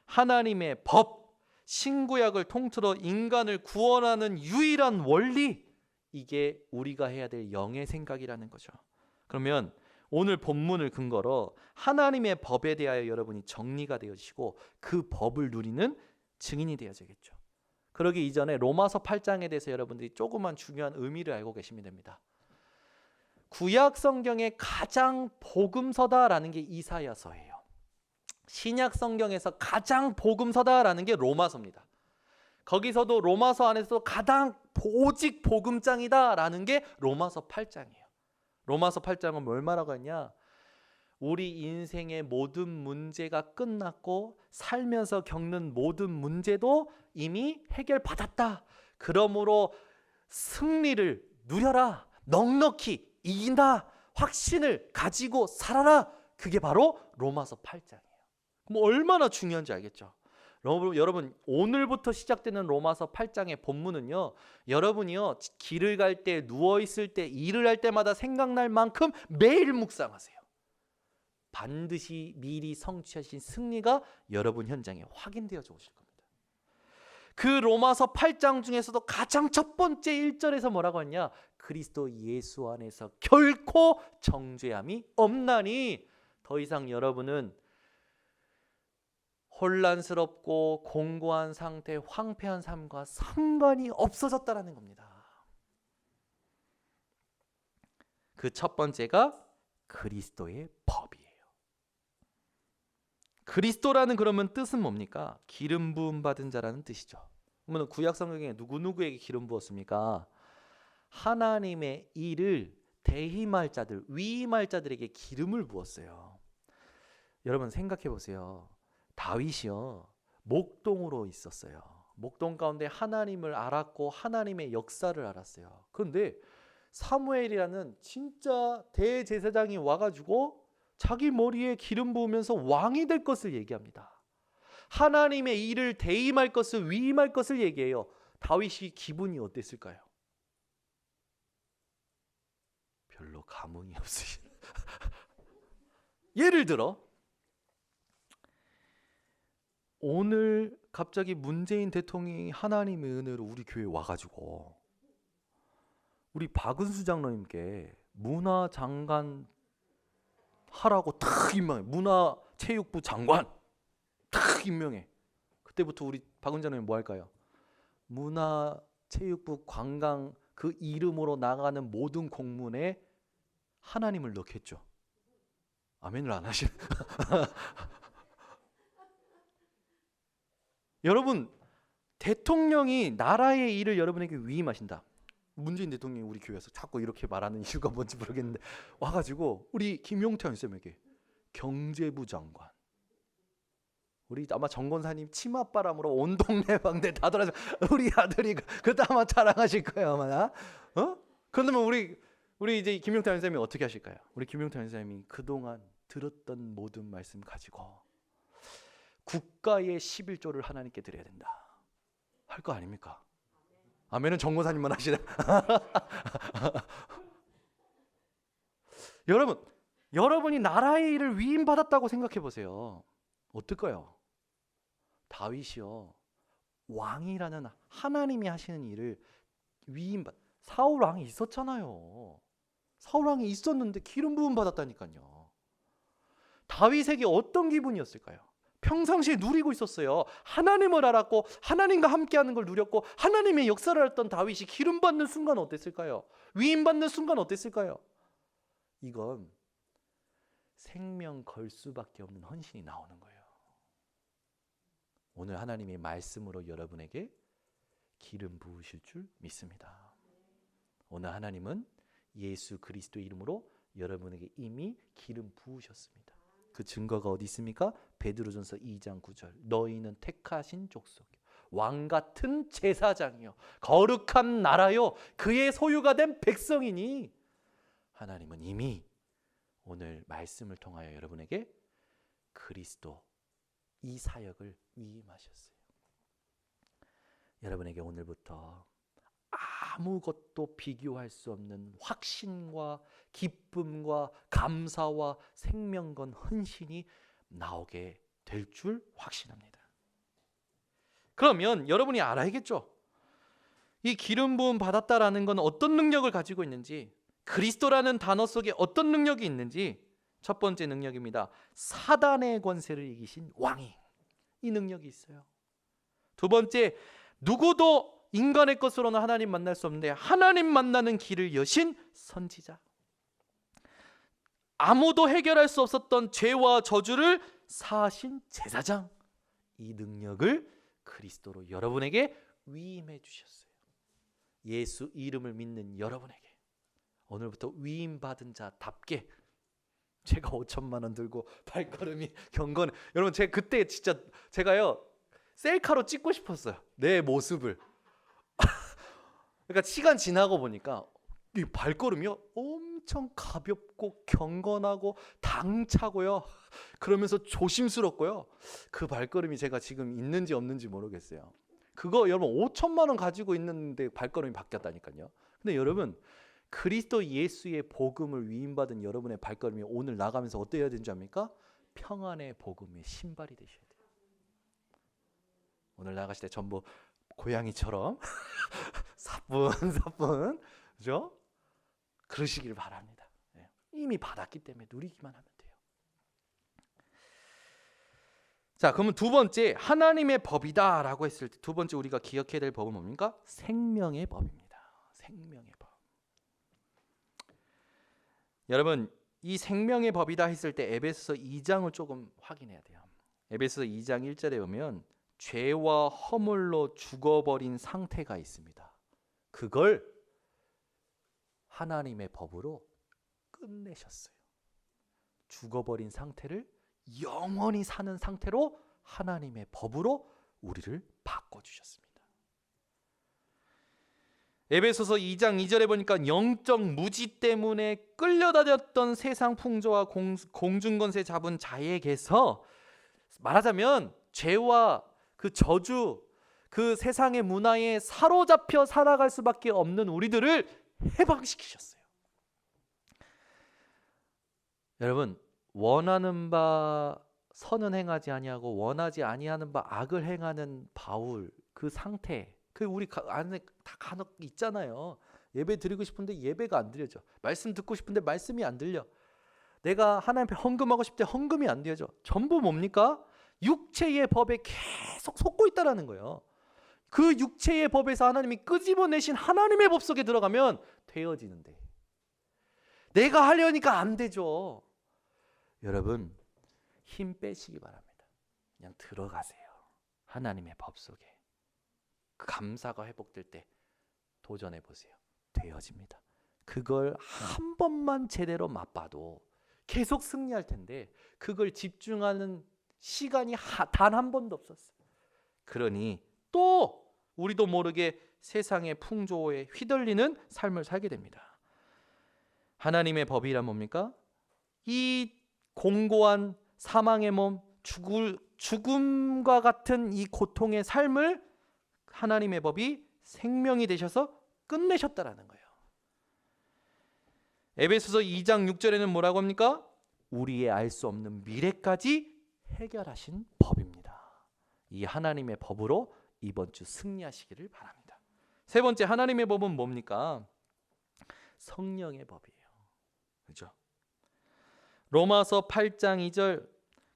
하나님의 법, 신구약을 통틀어 인간을 구원하는 유일한 원리, 이게 우리가 해야 될 영의 생각이라는 거죠. 그러면 오늘 본문을 근거로 하나님의 법에 대하여 여러분이 정리가 되어지시고 그 법을 누리는 증인이 되어지겠죠. 그러기 이전에 로마서 8장에 대해서 여러분들이 조그만 중요한 의미를 알고 계시면 됩니다. 구약 성경의 가장 복음서다라는 게 이사야서예요. 신약 성경에서 가장 복음서다라는 게 로마서입니다. 거기서도 로마서 안에서 가장 오직 복음장이다라는 게 로마서 8장이에요. 로마서 8장은 뭘 말하고 있냐? 우리 인생의 모든 문제가 끝났고 살면서 겪는 모든 문제도 이미 해결받았다. 그러므로 승리를 누려라. 넉넉히 이긴다. 확신을 가지고 살아라. 그게 바로 로마서 8장이에요. 그럼 얼마나 중요한지 알겠죠? 여러분 오늘부터 시작되는 로마서 8장의 본문은요, 여러분이요 길을 갈 때, 누워 있을 때, 일을 할 때마다 생각날 만큼 매일 묵상하세요. 반드시 미리 성취하신 승리가 여러분 현장에 확인되어져 오실 겁니다. 그 로마서 8장 중에서도 가장 첫 번째 1절에서 뭐라고 했냐? 그리스도 예수 안에서 결코 정죄함이 없나니. 더 이상 여러분은 혼란스럽고 공고한 상태, 황폐한 삶과 상관이 없어졌다라는 겁니다. 그 첫 번째가 그리스도의 법이에요. 그리스도라는 그러면 뜻은 뭡니까? 기름 부음 받은 자라는 뜻이죠. 그러면 구약 성경에 누구누구에게 기름 부었습니까? 하나님의 일을 대임할 자들, 위임할 자들에게 기름을 부었어요. 여러분 생각해 보세요. 다윗이요 목동으로 있었어요. 목동 가운데 하나님을 알았고 하나님의 역사를 알았어요. 그런데 사무엘이라는 진짜 대제사장이 와가지고 자기 머리에 기름 부으면서 왕이 될 것을 얘기합니다. 하나님의 일을 대임할 것을, 위임할 것을 얘기해요. 다윗이 기분이 어땠을까요? 별로 감흥이 없으신. 예를 들어 오늘 갑자기 문재인 대통령이 하나님의 은혜로 우리 교회에 와가지고 우리 박은수 장로님께 문화장관 하라고 탁 임명해. 문화체육부 장관 탁 임명해. 그때부터 우리 박은수 장로님 뭐 할까요? 문화체육부 관광 그 이름으로 나가는 모든 공문에 하나님을 넣겠죠. 아멘을 안 하시는. 여러분 대통령이 나라의 일을 여러분에게 위임하신다. 문재인 대통령이 우리 교회에서 자꾸 이렇게 말하는 이유가 뭔지 모르겠는데 와가지고 우리 김용태 선생님에게 경제부 장관, 우리 아마 정권사님 치맛바람으로 온 동네 방대 다 돌아서 우리 아들이 그때 아마 자랑하실 거예요 아마. 그러면 우리 이제 김용태 선생님이 어떻게 하실까요? 우리 김용태 선생님이 그동안 들었던 모든 말씀 가지고 국가의 11조를 하나님께 드려야 된다 할 거 아닙니까? 아멘은 정권사님만 하시네. 여러분이 나라의 일을 위임받았다고 생각해 보세요. 어떨까요? 다윗이요 왕이라는 하나님이 하시는 일을 사울 왕이 있었잖아요. 사울 왕이 있었는데 기름 부음 받았다니까요. 다윗에게 어떤 기분이었을까요? 평상시에 누리고 있었어요. 하나님을 알았고 하나님과 함께하는 걸 누렸고 하나님의 역사를 알았던 다윗이 기름 받는 순간 어땠을까요? 위임 받는 순간 어땠을까요? 이건 생명 걸 수밖에 없는 헌신이 나오는 거예요. 오늘 하나님의 말씀으로 여러분에게 기름 부으실 줄 믿습니다. 오늘 하나님은 예수 그리스도의 이름으로 여러분에게 이미 기름 부으셨습니다. 그 증거가 어디 있습니까? 베드로전서 2장 9절. 너희는 택하신 족속이요 왕 같은 제사장이요 거룩한 나라요 그의 소유가 된 백성이니. 하나님은 이미 오늘 말씀을 통하여 여러분에게 그리스도 이 사역을 위임하셨어요. 여러분에게 오늘부터 아무것도 비교할 수 없는 확신과 기쁨과 감사와 생명건 헌신이 나오게 될 줄 확신합니다. 그러면 여러분이 알아야겠죠? 이 기름 부음 받았다라는 건 어떤 능력을 가지고 있는지, 그리스도라는 단어 속에 어떤 능력이 있는지. 첫 번째 능력입니다. 사단의 권세를 이기신 왕이, 이 능력이 있어요. 두 번째, 누구도 인간의 것으로는 하나님 만날 수 없는데 하나님 만나는 길을 여신 선지자. 아무도 해결할 수 없었던 죄와 저주를 사신 제사장, 이 능력을 그리스도로 여러분에게 위임해 주셨어요. 예수 이름을 믿는 여러분에게 오늘부터 위임받은 자답게 제가 5천만 원 들고 발걸음이 경건, 여러분 제가 그때 진짜 제가요 셀카로 찍고 싶었어요, 내 모습을. 그러니까 시간 지나고 보니까 이 발걸음이요 엄청 가볍고 경건하고 당차고요, 그러면서 조심스럽고요. 그 발걸음이 제가 지금 있는지 없는지 모르겠어요. 그거 여러분 5천만 원 가지고 있는데 발걸음이 바뀌었다니까요. 근데 여러분 그리스도 예수의 복음을 위임받은 여러분의 발걸음이 오늘 나가면서 어때야 되는지 압니까? 평안의 복음의 신발이 되셔야 돼요. 오늘 나가실 때 전부 고양이처럼 사뿐사뿐, 그죠? 그러시길 바랍니다. 이미 받았기 때문에 누리기만 하면 돼요. 자, 그러면 두 번째, 하나님의 법이다 라고 했을 때 두 번째 우리가 기억해야 될 법은 뭡니까? 생명의 법입니다. 생명의 법. 여러분, 이 생명의 법이다 했을 때 에베소서 2장을 조금 확인해야 돼요. 에베소서 2장 1절에 보면 죄와 허물로 죽어버린 상태가 있습니다. 그걸 하나님의 법으로 끝내셨어요. 죽어버린 상태를 영원히 사는 상태로 하나님의 법으로 우리를 바꿔주셨습니다. 에베소서 2장 2절에 보니까 영적 무지 때문에 끌려다녔던 세상 풍조와 공중권세 잡은 자에게서, 말하자면 죄와 그 저주, 그 세상의 문화에 사로잡혀 살아갈 수밖에 없는 우리들을 해방시키셨어요. 여러분, 원하는 바 선은 행하지 아니하고 원하지 아니하는 바 악을 행하는 바울, 그 상태, 그 우리 안에 다 간혹 있잖아요. 예배 드리고 싶은데 예배가 안 드려져. 말씀 듣고 싶은데 말씀이 안 들려. 내가 하나님 앞에 헌금하고 싶을 때 헌금이 안 되어져. 전부 뭡니까? 육체의 법에 계속 속고 있다라는 거예요. 그 육체의 법에서 하나님이 끄집어내신 하나님의 법 속에 들어가면 되어지는데 내가 하려니까 안 되죠. 여러분, 힘 빼시기 바랍니다. 그냥 들어가세요. 하나님의 법 속에. 감사가 회복될 때 도전해 보세요. 되어집니다. 그걸 한 번만 제대로 맛봐도 계속 승리할 텐데 그걸 집중하는 시간이 단 한 번도 없었어요. 그러니 또 우리도 모르게 세상의 풍조에 휘둘리는 삶을 살게 됩니다. 하나님의 법이란 뭡니까? 이 공고한 사망의 몸, 죽음과 같은 이 고통의 삶을 하나님의 법이 생명이 되셔서 끝내셨다라는 거예요. 에베소서 2장 6절에는 뭐라고 합니까? 우리의 알 수 없는 미래까지 해결하신 법입니다. 이 하나님의 법으로 이번 주 승리하시기를 바랍니다. 세 번째, 하나님의 법은 뭡니까? 성령의 법이에요. 그렇죠? 로마서 8장 2절,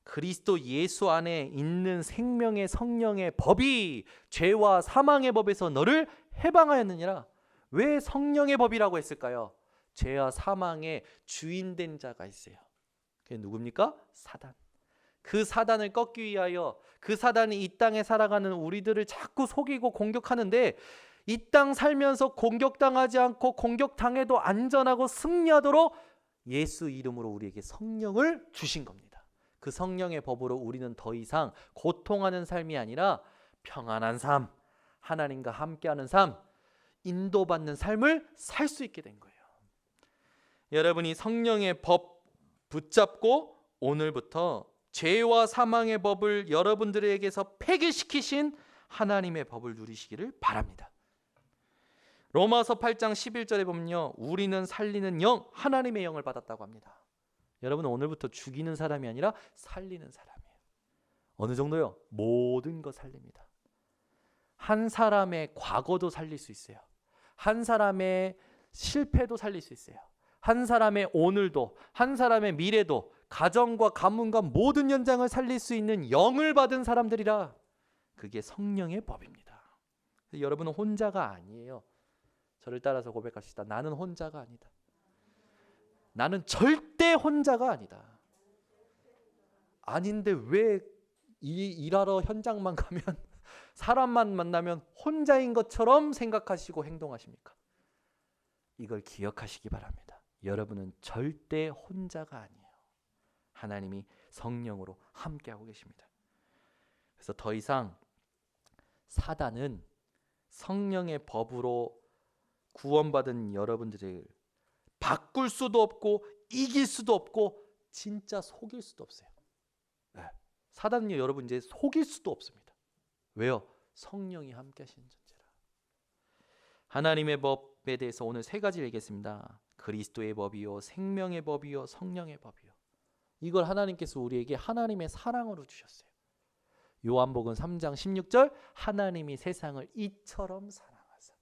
그리스도 예수 안에 있는 생명의 성령의 법이 죄와 사망의 법에서 너를 해방하였느니라. 왜 성령의 법이라고 했을까요? 죄와 사망의 주인된 자가 있어요. 그게 누굽니까? 사단. 그 사단을 꺾기 위하여 그 사단이 이 땅에 살아가는 우리들을 자꾸 속이고 공격하는데 이 땅 살면서 공격당하지 않고 공격당해도 안전하고 승리하도록 예수 이름으로 우리에게 성령을 주신 겁니다. 그 성령의 법으로 우리는 더 이상 고통하는 삶이 아니라 평안한 삶, 하나님과 함께하는 삶, 인도받는 삶을 살 수 있게 된 거예요. 여러분이 성령의 법 붙잡고 오늘부터 죄와 사망의 법을 여러분들에게서 폐기시키신 하나님의 법을 누리시기를 바랍니다. 로마서 8장 11절에 보면요, 우리는 살리는 영, 하나님의 영을 받았다고 합니다. 여러분은 오늘부터 죽이는 사람이 아니라 살리는 사람이에요. 어느 정도요? 모든 거 살립니다. 한 사람의 과거도 살릴 수 있어요. 한 사람의 실패도 살릴 수 있어요. 한 사람의 오늘도, 한 사람의 미래도, 가정과 가문과 모든 현장을 살릴 수 있는 영을 받은 사람들이라. 그게 성령의 법입니다. 여러분은 혼자가 아니에요. 저를 따라서 고백합시다. 나는 혼자가 아니다. 나는 절대 혼자가 아니다. 아닌데 왜 일하러 현장만 가면 사람만 만나면 혼자인 것처럼 생각하시고 행동하십니까? 이걸 기억하시기 바랍니다. 여러분은 절대 혼자가 아니에요. 하나님이 성령으로 함께하고 계십니다. 그래서 더 이상 사단은 성령의 법으로 구원받은 여러분들을 바꿀 수도 없고 이길 수도 없고 진짜 속일 수도 없어요. 네. 사단은요, 여러분 이제 속일 수도 없습니다. 왜요? 성령이 함께 하시는 존재라. 하나님의 법에 대해서 오늘 세 가지 얘기했습니다. 그리스도의 법이요, 생명의 법이요, 성령의 법이요. 이걸 하나님께서 우리에게 하나님의 사랑으로 주셨어요. 요한복음 3장 16절, 하나님이 세상을 이처럼 사랑하사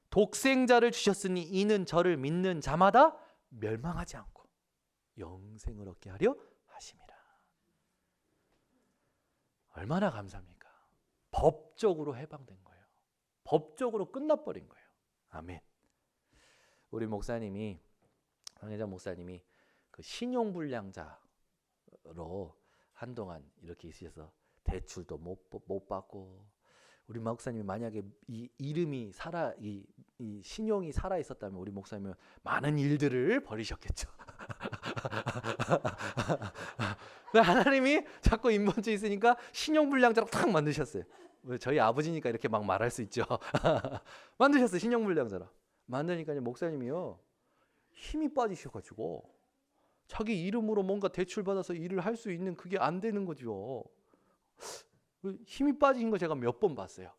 독생자를 주셨으니 이는 저를 믿는 자마다 멸망하지 않고 영생을 얻게 하려 하심이라. 얼마나 감사합니까? 법적으로 해방된 거예요. 법적으로 끝나버린 거예요. 아멘. 우리 목사님이, 황혜자 목사님이 그 신용불량자로 한동안 이렇게 있으셔서 대출도 못 받고, 우리 목사님이 만약에 이 이름이 이 신용이 살아 있었다면 우리 목사님은 많은 일들을 벌이셨겠죠. 하나님이 자꾸 인본주의 있으니까 신용불량자로 탁 만드셨어요. 저희 아버지니까 이렇게 막 말할 수 있죠. 만드셨어요. 신용불량자로 만드니까 목사님이요, 힘이 빠지셔가지고 자기 이름으로 뭔가 대출 받아서 일을 할 수 있는 그게 안 되는 거죠. 힘이 빠진 거 제가 몇 번 봤어요.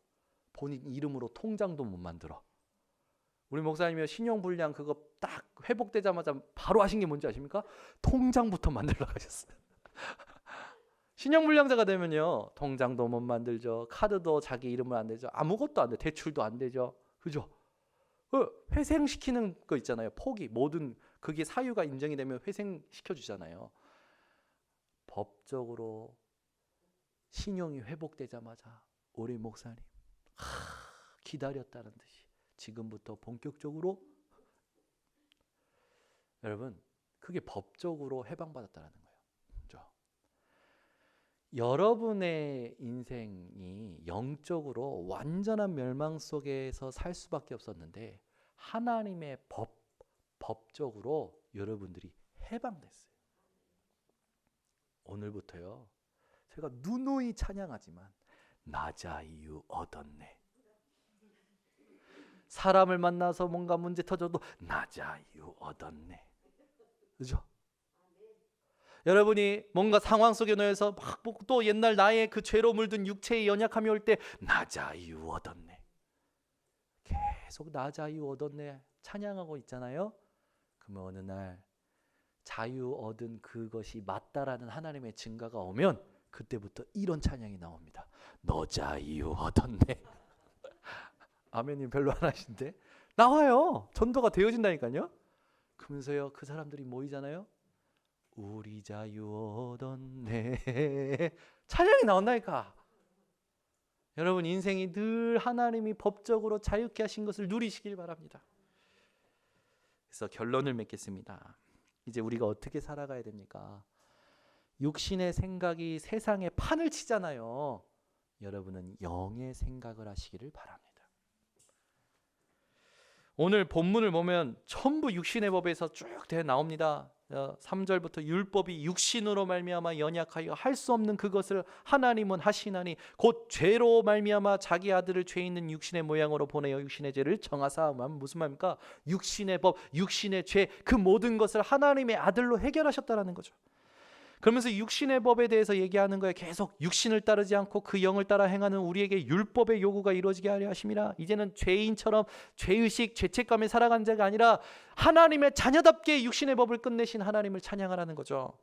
본인 이름으로 통장도 못 만들어. 우리 목사님이 신용불량 그거 딱 회복되자마자 바로 하신 게 뭔지 아십니까? 통장부터 만들러 가셨어요. 신용불량자가 되면요, 통장도 못 만들죠. 카드도 자기 이름으로 안 되죠. 아무것도 안 돼. 대출도 안 되죠. 그죠? 회생시키는 거 있잖아요. 포기, 모든 그게 사유가 인정이 되면 회생시켜 주잖아요. 법적으로 신용이 회복되자마자 우리 목사님 기다렸다는 듯이 지금부터 본격적으로, 여러분 그게 법적으로 해방받았다는 거예요. 그렇죠? 여러분의 인생이 영적으로 완전한 멸망 속에서 살 수밖에 없었는데 하나님의 법적으로 여러분들이 해방됐어요. 오늘부터요, 제가 누누이 찬양하지만 나 자유 얻었네. 사람을 만나서 뭔가 문제 터져도 나 자유 얻었네. 그죠? 여러분이 뭔가 상황 속에 놓여서 막 또 옛날 나의 그 죄로 물든 육체의 연약함이 올 때 나 자유 얻었네. 계속 나 자유 얻었네 찬양하고 있잖아요. 그러면 어느 날 자유 얻은 그것이 맞다라는 하나님의 증거가 오면 그때부터 이런 찬양이 나옵니다. 너 자유 얻었네. 아멘님 별로 안 하신데 나와요. 전도가 되어진다니까요. 그러면서요, 그 사람들이 모이잖아요. 우리 자유 얻었네. 찬양이 나온다니까. 여러분 인생이 늘 하나님이 법적으로 자유케 하신 것을 누리시길 바랍니다. 그래서 결론을 맺겠습니다. 이제 우리가 어떻게 살아가야 됩니까? 육신의 생각이 세상에 판을 치잖아요. 여러분은 영의 생각을 하시기를 바랍니다. 오늘 본문을 보면 전부 육신의 법에서 쭉 나옵니다. 3절부터 율법이 육신으로 말미암아 연약하여 할 수 없는 그것을 하나님은 하시나니 곧 죄로 말미암아 자기 아들을 죄 있는 육신의 모양으로 보내어 육신의 죄를 정하사. 무슨 말입니까? 육신의 법, 육신의 죄, 그 모든 것을 하나님의 아들로 해결하셨다라는 거죠. 그러면서 육신의 법에 대해서 얘기하는 거예요. 계속 육신을 따르지 않고 그 영을 따라 행하는 우리에게 율법의 요구가 이루어지게 하려 하심이라. 이제는 죄인처럼 죄의식, 죄책감에 살아가는 자가 아니라 하나님의 자녀답게 육신의 법을 끝내신 하나님을 찬양하라는 거죠.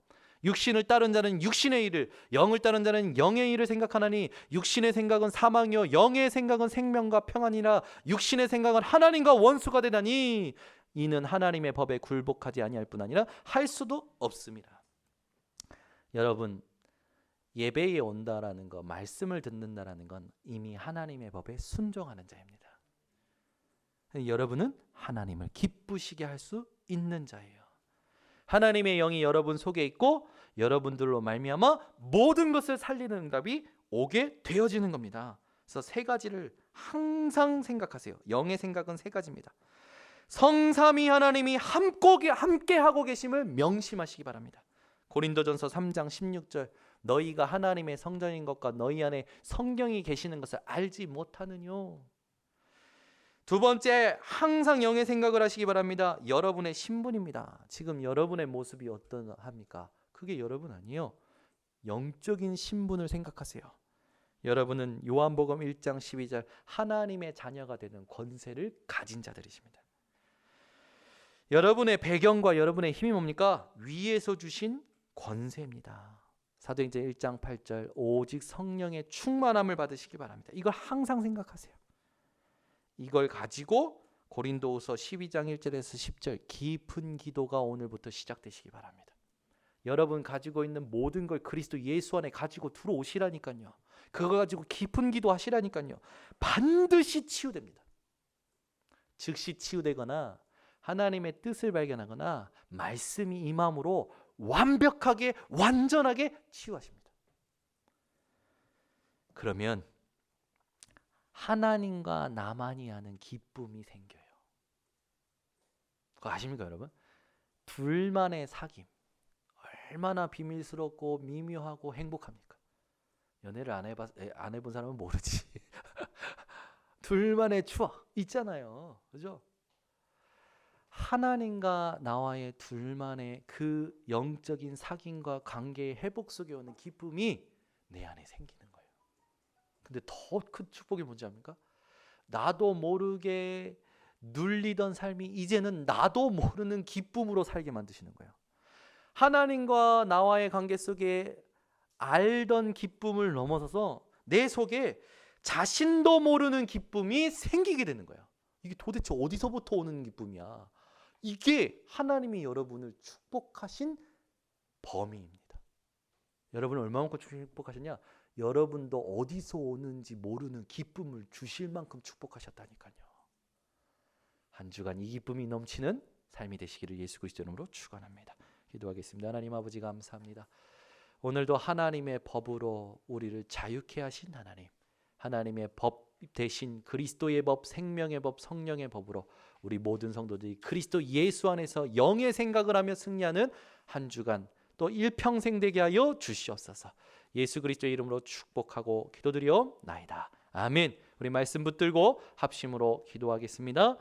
육신을 따른 자는 육신의 일을, 영을 따른 자는 영의 일을 생각하나니 육신의 생각은 사망이요 영의 생각은 생명과 평안이라. 육신의 생각은 하나님과 원수가 되다니 이는 하나님의 법에 굴복하지 아니할 뿐 아니라 할 수도 없습니다. 여러분, 예배에 온다라는 거, 말씀을 듣는다라는 건 이미 하나님의 법에 순종하는 자입니다. 여러분은 하나님을 기쁘시게 할 수 있는 자예요. 하나님의 영이 여러분 속에 있고 여러분들로 말미암아 모든 것을 살리는 응답이 오게 되어지는 겁니다. 그래서 세 가지를 항상 생각하세요. 영의 생각은 세 가지입니다. 성삼위 하나님이 함께 하고 계심을 명심하시기 바랍니다. 고린도전서 3장 16절 너희가 하나님의 성전인 것과 너희 안에 성령이 계시는 것을 알지 못하느뇨. 두 번째, 항상 영의 생각을 하시기 바랍니다. 여러분의 신분입니다. 지금 여러분의 모습이 어떠합니까? 그게 여러분 아니에요. 영적인 신분을 생각하세요. 여러분은 요한복음 1장 12절 하나님의 자녀가 되는 권세를 가진 자들이십니다. 여러분의 배경과 여러분의 힘이 뭡니까? 위에서 주신 권세입니다. 사도행전 1장 8절 오직 성령의 충만함을 받으시기 바랍니다. 이걸 항상 생각하세요. 이걸 가지고 고린도후서 12장 1절에서 10절 깊은 기도가 오늘부터 시작되시기 바랍니다. 여러분 가지고 있는 모든 걸 그리스도 예수 안에 가지고 들어오시라니까요. 그거 가지고 깊은 기도 하시라니까요. 반드시 치유됩니다. 즉시 치유되거나 하나님의 뜻을 발견하거나 말씀이 임함으로 완벽하게 완전하게 치유하십니다. 그러면 하나님과 나만이 아는 기쁨이 생겨요. 그거 아십니까 여러분? 둘만의 사귐 얼마나 비밀스럽고 미묘하고 행복합니까? 연애를 안 해본 사람은 모르지. 둘만의 추억 있잖아요. 그죠? 하나님과 나와의 둘만의 그 영적인 사귐과 관계의 회복 속에 오는 기쁨이 내 안에 생기는 거예요. 근데 더 큰 축복이 뭔지 압니까? 나도 모르게 눌리던 삶이 이제는 나도 모르는 기쁨으로 살게 만드시는 거예요. 하나님과 나와의 관계 속에 알던 기쁨을 넘어서서 내 속에 자신도 모르는 기쁨이 생기게 되는 거예요. 이게 도대체 어디서부터 오는 기쁨이야? 이게 하나님이 여러분을 축복하신 범위입니다. 여러분을 얼마만큼 축복하셨냐? 여러분도 어디서 오는지 모르는 기쁨을 주실 만큼 축복하셨다니까요. 한 주간 이 기쁨이 넘치는 삶이 되시기를 예수 그리스도 이름으로 축원합니다. 기도하겠습니다. 하나님 아버지 감사합니다. 오늘도 하나님의 법으로 우리를 자유케 하신 하나님, 하나님의 법 대신 그리스도의 법, 생명의 법, 성령의 법으로 우리 모든 성도들이 그리스도 예수 안에서 영의 생각을 하며 승리하는 한 주간 또 일평생 되게 하여 주시옵소서. 예수 그리스도의 이름으로 축복하고 기도드리옵나이다. 아멘. 우리 말씀 붙들고 합심으로 기도하겠습니다.